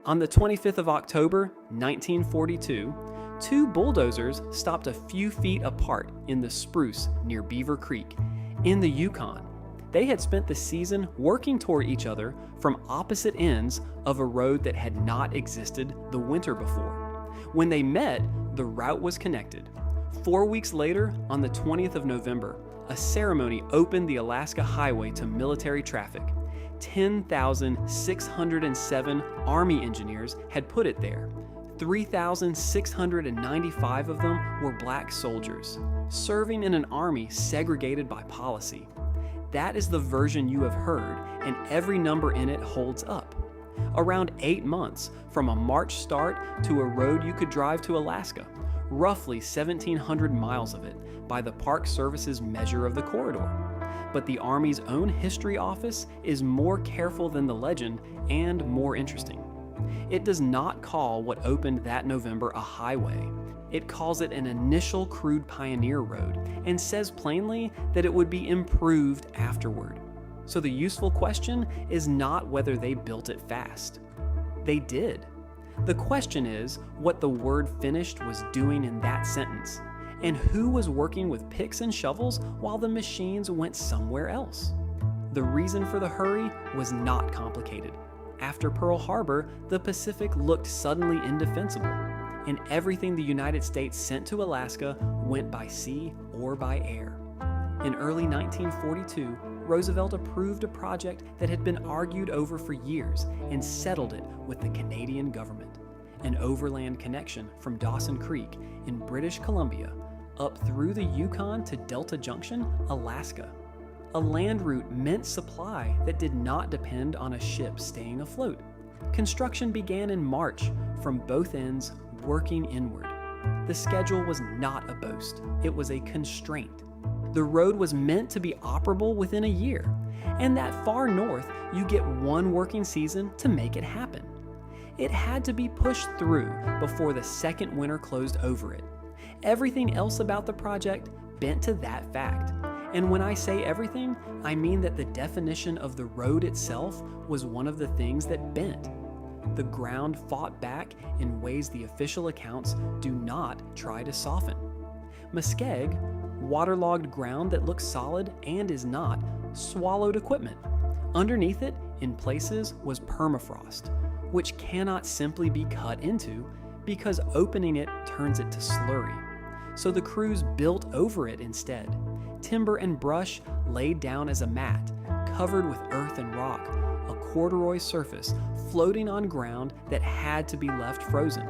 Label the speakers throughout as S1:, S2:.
S1: On the 25th of October, 1942, two bulldozers stopped a few feet apart in the spruce near Beaver Creek, in the Yukon. They had spent the season working toward each other from opposite ends of a road that had not existed the winter before. When they met, the route was connected. 4 weeks later, on the 20th of November, a ceremony opened the Alaska Highway to military traffic. 10,607 Army engineers had put it there. 3,695 of them were black soldiers, serving in an army segregated by policy. That is the version you have heard, and every number in it holds up. Around 8 months from a March start to a road you could drive to Alaska, roughly 1,700 miles of it by the Park Service's measure of the corridor. But the Army's own history office is more careful than the legend and more interesting. It does not call what opened that November a highway. It calls it an initial crude pioneer road and says plainly that it would be improved afterward. So the useful question is not whether they built it fast. They did. The question is what the word finished was doing in that sentence, and who was working with picks and shovels while the machines went somewhere else. The reason for the hurry was not complicated. After Pearl Harbor, the Pacific looked suddenly indefensible, and everything the United States sent to Alaska went by sea or by air. In early 1942, Roosevelt approved a project that had been argued over for years and settled it with the Canadian government, an overland connection from Dawson Creek in British Columbia up through the Yukon to Delta Junction, Alaska. A land route meant supply that did not depend on a ship staying afloat. Construction began in March from both ends, working inward. The schedule was not a boast, it was a constraint. The road was meant to be operable within a year, and that far north, you get one working season to make it happen. It had to be pushed through before the second winter closed over it. Everything else about the project bent to that fact. And when I say everything, I mean that the definition of the road itself was one of the things that bent. The ground fought back in ways the official accounts do not try to soften. Muskeg, waterlogged ground that looks solid and is not, swallowed equipment. Underneath it, in places, was permafrost, which cannot simply be cut into because opening it turns it to slurry. So the crews built over it instead. Timber and brush laid down as a mat, covered with earth and rock, a corduroy surface floating on ground that had to be left frozen.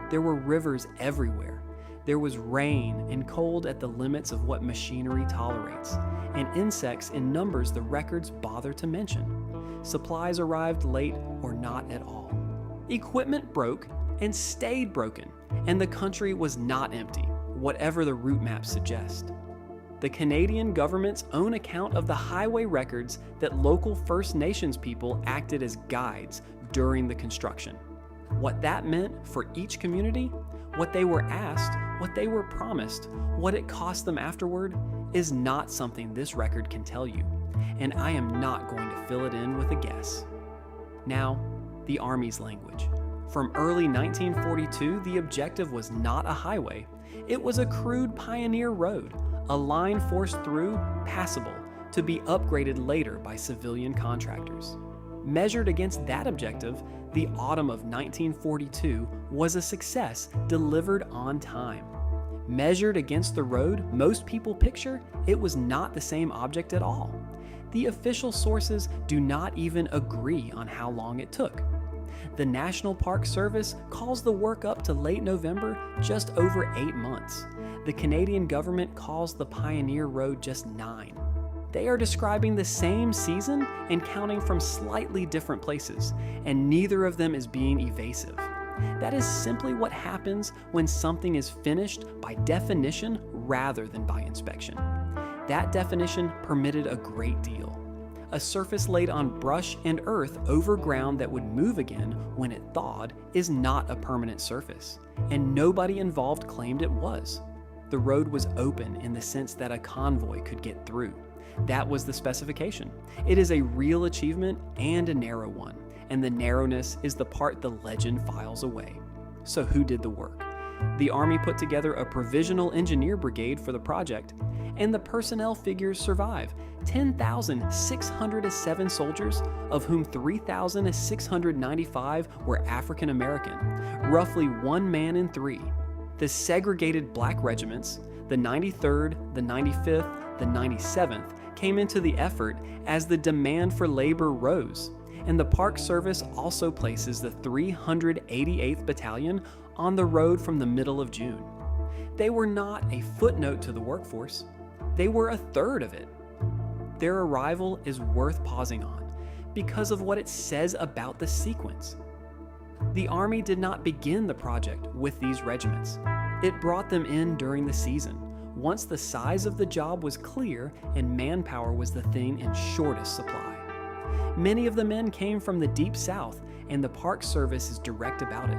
S1: There were rivers everywhere. There was rain and cold at the limits of what machinery tolerates, and insects in numbers the records bother to mention. Supplies arrived late or not at all. Equipment broke and stayed broken, and the country was not empty, whatever the route maps suggest. The Canadian government's own account of the highway records that local First Nations people acted as guides during the construction. What that meant for each community, what they were asked, what they were promised, what it cost them afterward, is not something this record can tell you, and I am not going to fill it in with a guess. Now, the Army's language. From early 1942, the objective was not a highway. It was a crude pioneer road, a line forced through, passable, to be upgraded later by civilian contractors. Measured against that objective, the autumn of 1942 was a success delivered on time. Measured against the road most people picture, it was not the same object at all. The official sources do not even agree on how long it took. The National Park Service calls the work up to late November just over 8 months. The Canadian government calls the Pioneer Road just 9. They are describing the same season and counting from slightly different places, and neither of them is being evasive. That is simply what happens when something is finished by definition rather than by inspection. That definition permitted a great deal. A surface laid on brush and earth over ground that would move again when it thawed is not a permanent surface, and nobody involved claimed it was. The road was open in the sense that a convoy could get through. That was the specification. It is a real achievement and a narrow one, and the narrowness is the part the legend files away. So who did the work? The Army put together a provisional engineer brigade for the project, and the personnel figures survive: 10,607 soldiers, of whom 3,695 were African American, roughly 1 man in 3. The segregated black regiments, the 93rd, the 95th, the 97th, came into the effort as the demand for labor rose, and the Park Service also places the 388th Battalion on the road from the middle of June. They were not a footnote to the workforce. They were a third of it. Their arrival is worth pausing on because of what it says about the sequence. The Army did not begin the project with these regiments. It brought them in during the season, once the size of the job was clear and manpower was the thing in shortest supply. Many of the men came from the Deep South, and the Park Service is direct about it.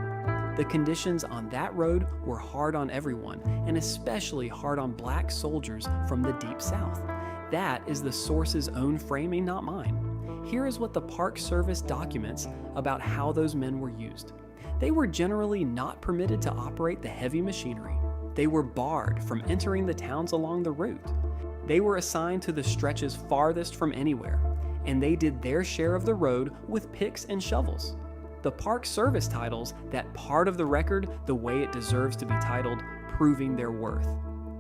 S1: The conditions on that road were hard on everyone, and especially hard on black soldiers from the Deep South. That is the source's own framing, not mine. Here is what the Park Service documents about how those men were used. They were generally not permitted to operate the heavy machinery. They were barred from entering the towns along the route. They were assigned to the stretches farthest from anywhere, and they did their share of the road with picks and shovels. The Park Service titles that part of the record the way it deserves to be titled, proving their worth.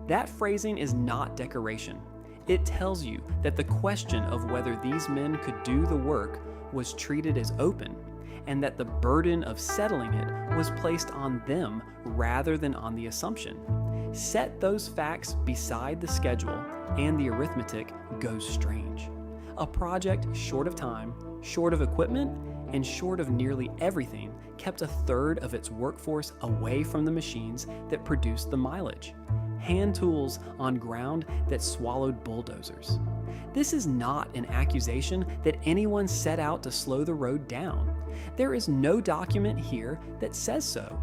S1: That phrasing is not decoration. It tells you that the question of whether these men could do the work was treated as open, and that the burden of settling it was placed on them rather than on the assumption. Set those facts beside the schedule, and the arithmetic goes strange. A project short of time, short of equipment, and short of nearly everything kept a third of its workforce away from the machines that produced the mileage. Hand tools on ground that swallowed bulldozers. This is not an accusation that anyone set out to slow the road down. There is no document here that says so.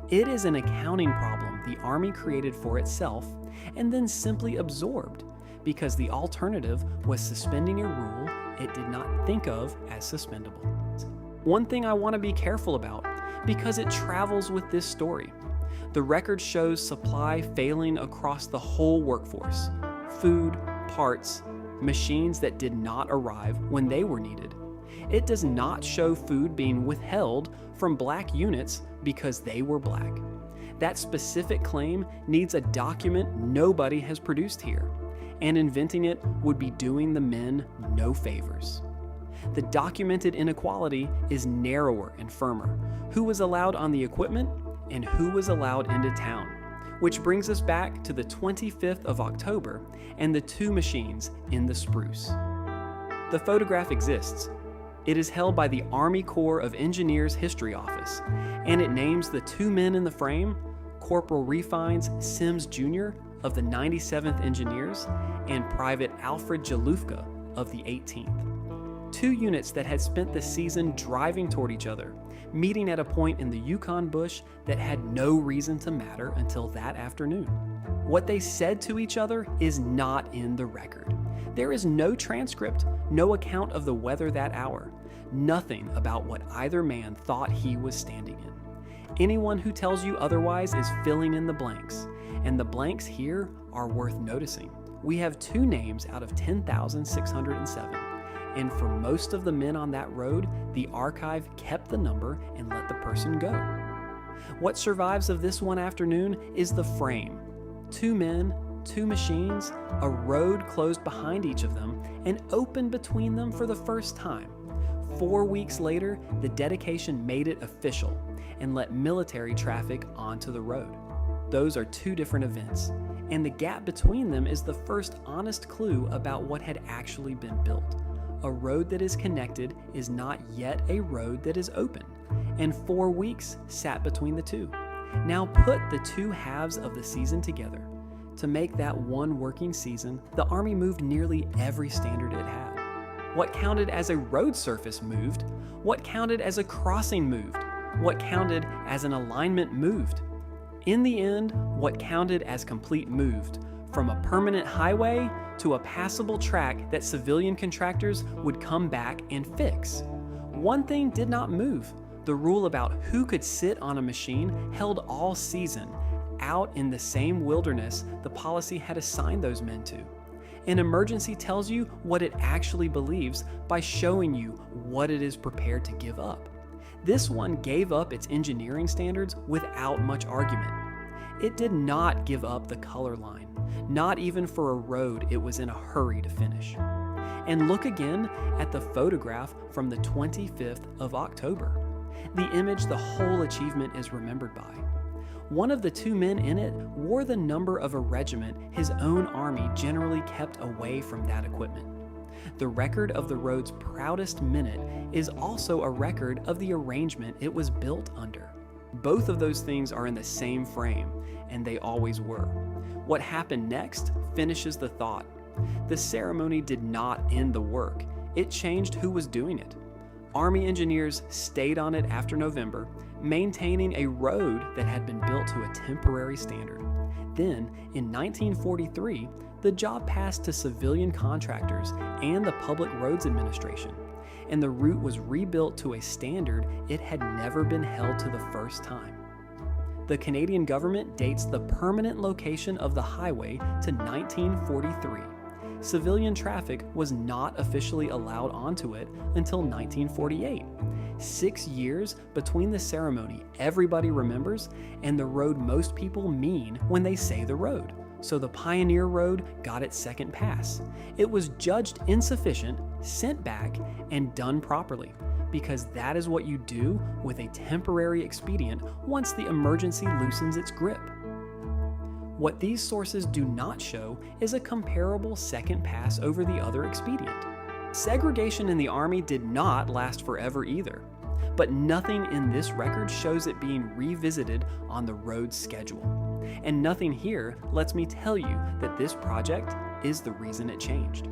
S1: It is an accounting problem the Army created for itself and then simply absorbed, because the alternative was suspending a rule it did not think of as suspendable. One thing I want to be careful about, because it travels with this story. The record shows supply failing across the whole workforce: food, parts, machines that did not arrive when they were needed. It does not show food being withheld from black units because they were black. That specific claim needs a document nobody has produced here, and inventing it would be doing the men no favors. The documented inequality is narrower and firmer: who was allowed on the equipment and who was allowed into town, which brings us back to the 25th of October and the 2 machines in the spruce. The photograph exists. It is held by the Army Corps of Engineers History Office, and it names the 2 men in the frame Corporal Refines Sims Jr. of the 97th Engineers and Private Alfred Jalufka of the 18th. 2 units that had spent the season driving toward each other, meeting at a point in the Yukon bush that had no reason to matter until that afternoon. What they said to each other is not in the record. There is no transcript, no account of the weather that hour, nothing about what either man thought he was standing in. Anyone who tells you otherwise is filling in the blanks, and the blanks here are worth noticing. We have 2 names out of 10,607. And for most of the men on that road, the archive kept the number and let the person go. What survives of this one afternoon is the frame. 2 men, 2 machines, a road closed behind each of them and opened between them for the first time. 4 weeks later, the dedication made it official and let military traffic onto the road. Those are 2 different events, and the gap between them is the first honest clue about what had actually been built. A road that is connected is not yet a road that is open, and 4 weeks sat between the 2. Now put the 2 halves of the season together. To make that one working season, the Army moved nearly every standard it had. What counted as a road surface moved, what counted as a crossing moved, what counted as an alignment moved. In the end, what counted as complete moved, from a permanent highway to a passable track that civilian contractors would come back and fix. One thing did not move. The rule about who could sit on a machine held all season, out in the same wilderness the policy had assigned those men to. An emergency tells you what it actually believes by showing you what it is prepared to give up. This one gave up its engineering standards without much argument. It did not give up the color line, not even for a road it was in a hurry to finish. And look again at the photograph from the 25th of October, the image the whole achievement is remembered by. One of the two men in it wore the number of a regiment his own army generally kept away from that equipment. The record of the road's proudest minute is also a record of the arrangement it was built under. Both of those things are in the same frame, and they always were. What happened next finishes the thought. The ceremony did not end the work. It changed who was doing it. Army engineers stayed on it after November, maintaining a road that had been built to a temporary standard. Then, in 1943, the job passed to civilian contractors and the Public Roads Administration, and the route was rebuilt to a standard it had never been held to the first time. The Canadian government dates the permanent location of the highway to 1943. Civilian traffic was not officially allowed onto it until 1948. 6 years between the ceremony everybody remembers and the road most people mean when they say the road. So the Pioneer Road got its second pass. It was judged insufficient, sent back, and done properly, because that is what you do with a temporary expedient once the emergency loosens its grip. What these sources do not show is a comparable second pass over the other expedient. Segregation in the Army did not last forever either, but nothing in this record shows it being revisited on the road's schedule. And nothing here lets me tell you that this project is the reason it changed.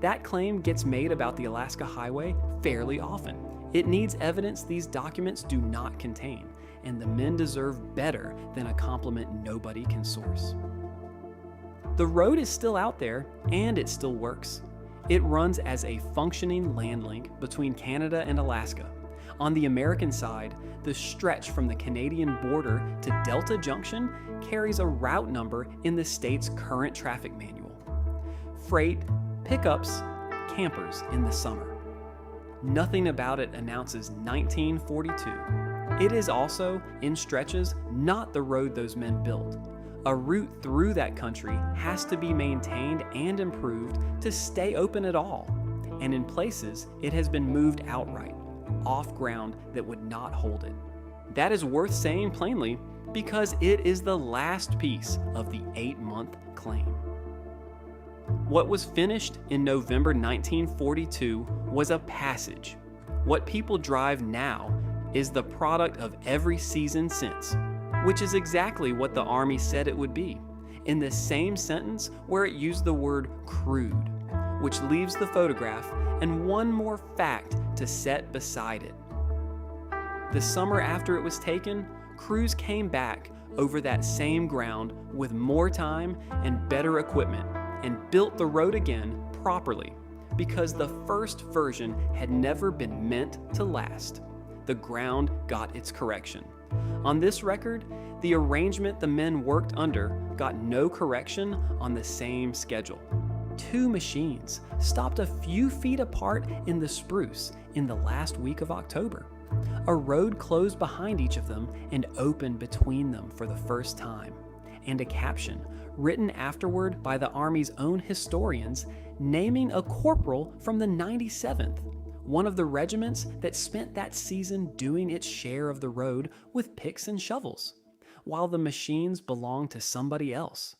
S1: That claim gets made about the Alaska Highway fairly often. It needs evidence these documents do not contain, and the men deserve better than a compliment nobody can source. The road is still out there, and it still works. It runs as a functioning land link between Canada and Alaska. On the American side, the stretch from the Canadian border to Delta Junction carries a route number in the state's current traffic manual. Freight, pickups, campers in the summer. Nothing about it announces 1942. It is also, in stretches, not the road those men built. A route through that country has to be maintained and improved to stay open at all. And in places, it has been moved outright, off ground that would not hold it. That is worth saying plainly because it is the last piece of the 8-month claim. What was finished in November 1942 was a passage. What people drive now is the product of every season since, which is exactly what the Army said it would be, in the same sentence where it used the word crude, which leaves the photograph and one more fact to set beside it. The summer after it was taken, crews came back over that same ground with more time and better equipment and built the road again properly because the first version had never been meant to last. The ground got its correction. On this record, the arrangement the men worked under got no correction on the same schedule. 2 machines stopped a few feet apart in the spruce in the last week of October. A road closed behind each of them and opened between them for the first time. And a caption, written afterward by the Army's own historians, naming a corporal from the 97th, one of the regiments that spent that season doing its share of the road with picks and shovels, while the machines belonged to somebody else.